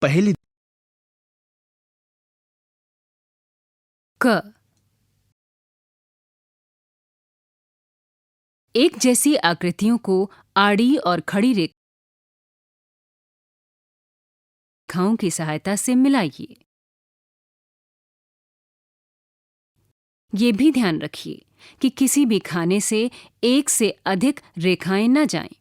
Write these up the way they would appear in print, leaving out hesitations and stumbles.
पहली क। एक जैसी आकृतियों को आड़ी और खड़ी रेखाओं की सहायता से मिलाइए। ये भी ध्यान रखिए कि किसी भी खाने से एक से अधिक रेखाएं न जाएं।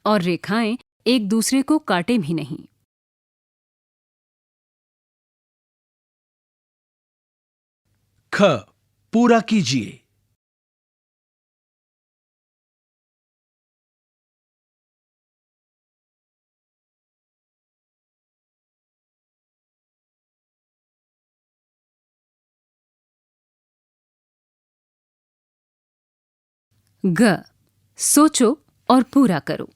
और रेखाएं एक दूसरे को काटे भी नहीं। ख पूरा कीजिए। ग सोचो और पूरा करो।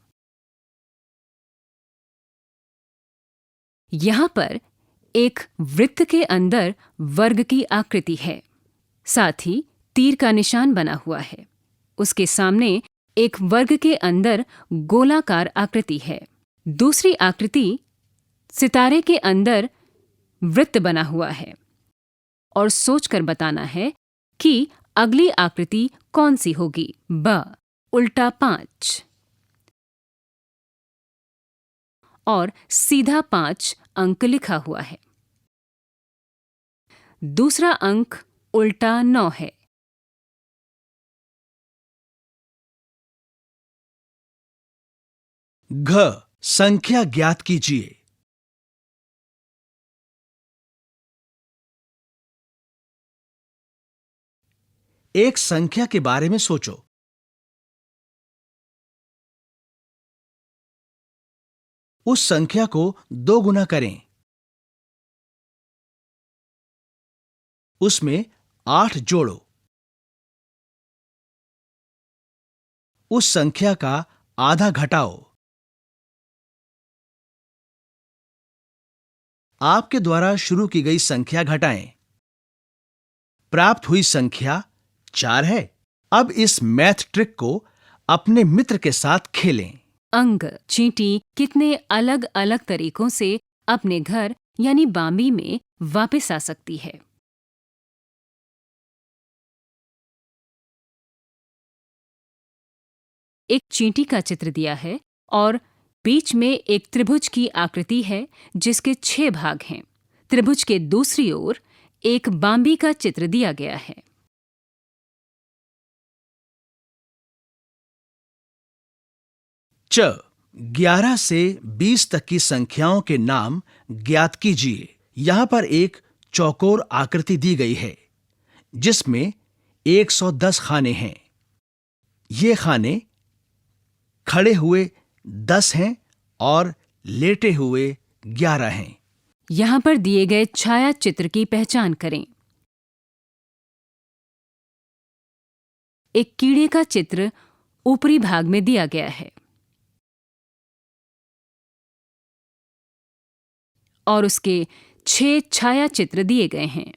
यहां पर एक वृत्त के अंदर वर्ग की आकृति है, साथ ही तीर का निशान बना हुआ है। उसके सामने एक वर्ग के अंदर गोलाकार आकृति है। दूसरी आकृति सितारे के अंदर वृत्त बना हुआ है और सोचकर बताना है कि अगली आकृति कौन सी होगी। ब उल्टा 5 और सीधा 5 अंक लिखा हुआ है। दूसरा अंक उल्टा 9 है। घ संख्या ज्ञात कीजिए। एक संख्या के बारे में सोचो। उस संख्या को 2 गुना करें। उसमें 8 जोड़ो। उस संख्या का आधा घटाओ। आपके द्वारा शुरू की गई संख्या घटाएं। प्राप्त हुई संख्या 4 है। अब इस मैथ ट्रिक को अपने मित्र के साथ खेलें। अंग चींटी कितने अलग अलग तरीकों से अपने घर यानी बाम्बी में वापस आ सकती है। एक चींटी का चित्र दिया है और बीच में एक त्रिभुज की आकृति है जिसके 6 भाग हैं। त्रिभुज के दूसरी ओर एक बाम्बी का चित्र दिया गया है। च 11 से 20 तक की संख्याओं के नाम ज्ञात कीजिए। यहां पर एक चौकोर आकृति दी गई है जिसमें 110 खाने हैं। ये खाने खड़े हुए 10 हैं और लेटे हुए 11 हैं। यहाँ पर दिए गए छाया चित्र की पहचान करें। एक कीड़े का चित्र ऊपरी भाग में दिया गया है और उसके 6 छाया चित्र दिए गए हैं।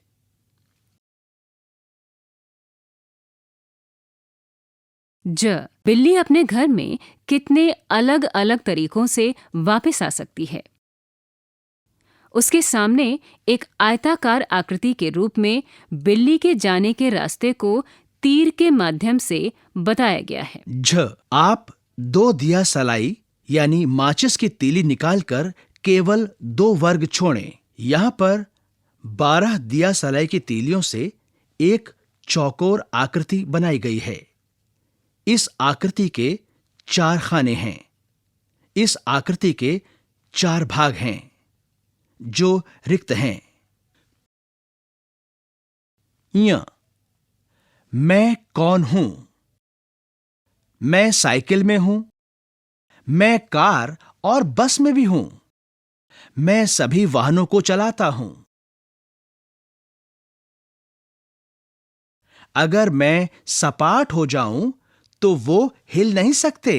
ज बिल्ली अपने घर में कितने अलग अलग तरीकों से वापस आ सकती है। उसके सामने एक आयताकार आकृति के रूप में बिल्ली के जाने के रास्ते को तीर के माध्यम से बताया गया है। झ आप 2 दिया सलाई यानी माचिस की तीली निकालकर केवल 2 वर्ग छोड़ें। यहां पर 12 दिया सलाई की तीलियों से एक चौकोर आकृति बनाई गई है। इस आकृति के 4 खाने हैं। इस आकृति के 4 भाग हैं जो रिक्त हैं। य मैं कौन हूं? मैं साइकिल में हूं। मैं कार और बस में भी हूं। मैं सभी वाहनों को चलाता हूं। अगर मैं सपाट हो जाऊं तो वो हिल नहीं सकते।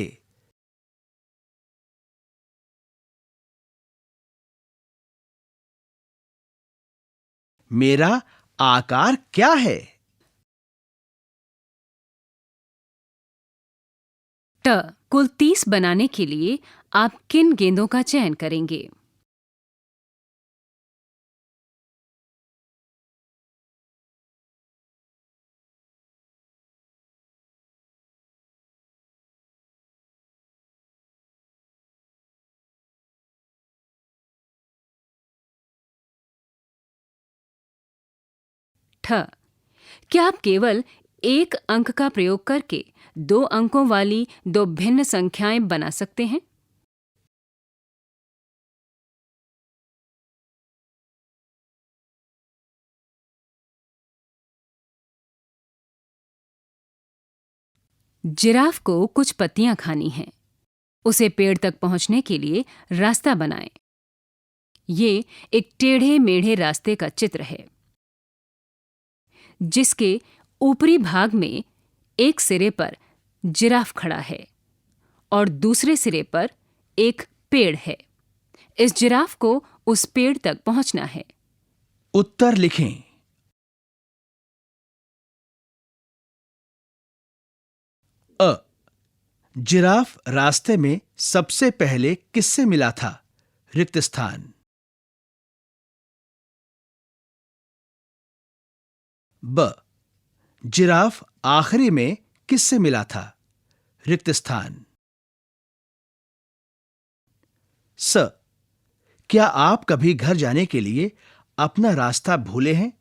मेरा आकार क्या है? ट कुल 30 बनाने के लिए आप किन गेंदों का चयन करेंगे? ठ क्या आप केवल एक अंक का प्रयोग करके 2 अंकों वाली 2 भिन्न संख्याएं बना सकते हैं? जिराफ को कुछ पत्तियां खानी हैं। उसे पेड़ तक पहुंचने के लिए रास्ता बनाएं। ये एक टेढ़े मेढ़े रास्ते का चित्र है, जिसके ऊपरी भाग में एक सिरे पर जिराफ खड़ा है और दूसरे सिरे पर एक पेड़ है। इस जिराफ को उस पेड़ तक पहुंचना है। उत्तर लिखें। अ जिराफ रास्ते में सबसे पहले किससे मिला था? रिक्त स्थान। ब जिराफ आखिरी में किससे मिला था? रिक्त स्थान। स क्या आप कभी घर जाने के लिए अपना रास्ता भूले हैं?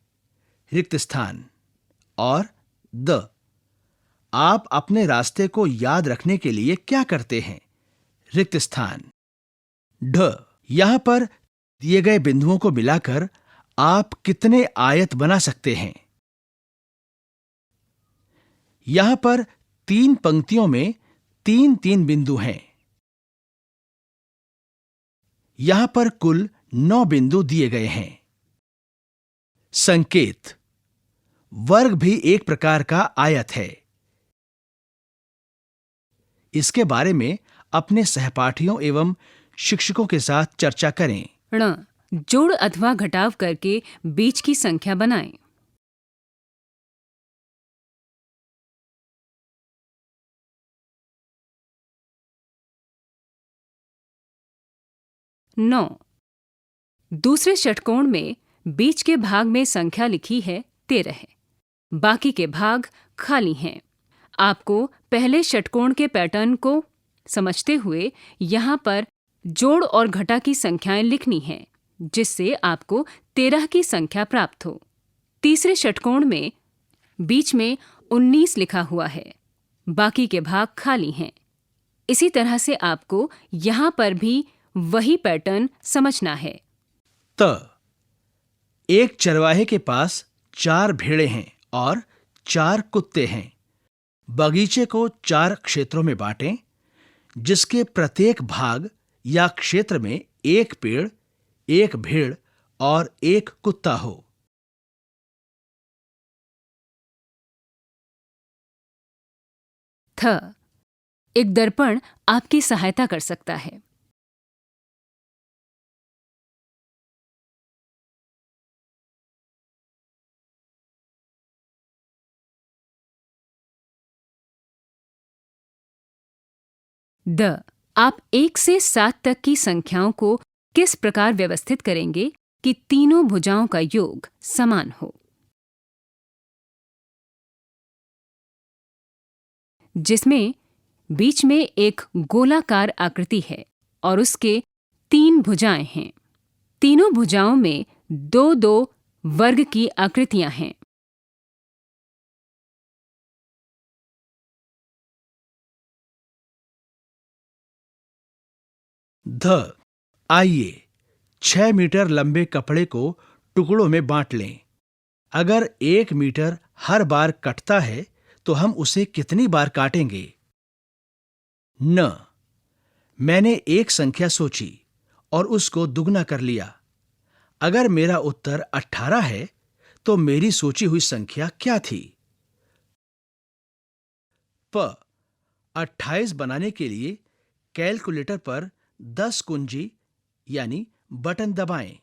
रिक्त स्थान। और द आप अपने रास्ते को याद रखने के लिए क्या करते हैं? रिक्त स्थान। ढ यहां पर दिए गए बिंदुओं को मिलाकर आप कितने आयत बना सकते हैं? यहां पर 3 पंक्तियों में 3-3 बिंदु हैं। यहां पर कुल 9 बिंदु दिए गए हैं। संकेत। वर्ग भी एक प्रकार का आयत है। इसके बारे में अपने सहपाठियों एवं शिक्षकों के साथ चर्चा करें। ण जोड़ अथवा घटाव करके बीच की संख्या बनाएं। नौ दूसरे षटकोण में बीच के भाग में संख्या लिखी है 13 है। बाकी के भाग खाली हैं। आपको पहले षटकोण के पैटर्न को समझते हुए यहाँ पर जोड़ और घटा की संख्याएं लिखनी हैं, जिससे आपको 13 की संख्या प्राप्त हो। तीसरे षटकोण में बीच में 19 लिखा हुआ है। बाकी के भाग खाली हैं। इसी तरह से आपको यहाँ पर भी वही पैटर्न समझना है। त एक चरवाहे के पास 4 भेड़ें हैं और 4 कुत्ते हैं। बगीचे को 4 क्षेत्रों में बांटें, जिसके प्रत्येक भाग या क्षेत्र में एक पेड़, एक भेड़ और एक कुत्ता हो। थ एक दर्पण आपकी सहायता कर सकता है। द आप 1 से 7 तक की संख्याओं को किस प्रकार व्यवस्थित करेंगे कि तीनों भुजाओं का योग समान हो? जिसमें बीच में एक गोलाकार आकृति है और उसके 3 भुजाएं हैं। तीनों भुजाओं में 2-2 वर्ग की आकृतियां हैं। ध आइए 6 मीटर लंबे कपड़े को टुकड़ों में बांट लें। अगर 1 मीटर हर बार कटता है तो हम उसे कितनी बार काटेंगे? न मैंने एक संख्या सोची और उसको दुगना कर लिया। अगर मेरा उत्तर 18 है तो मेरी सोची हुई संख्या क्या थी? प 28 बनाने के लिए कैलकुलेटर पर 10 कुंजी यानी बटन दबाएं।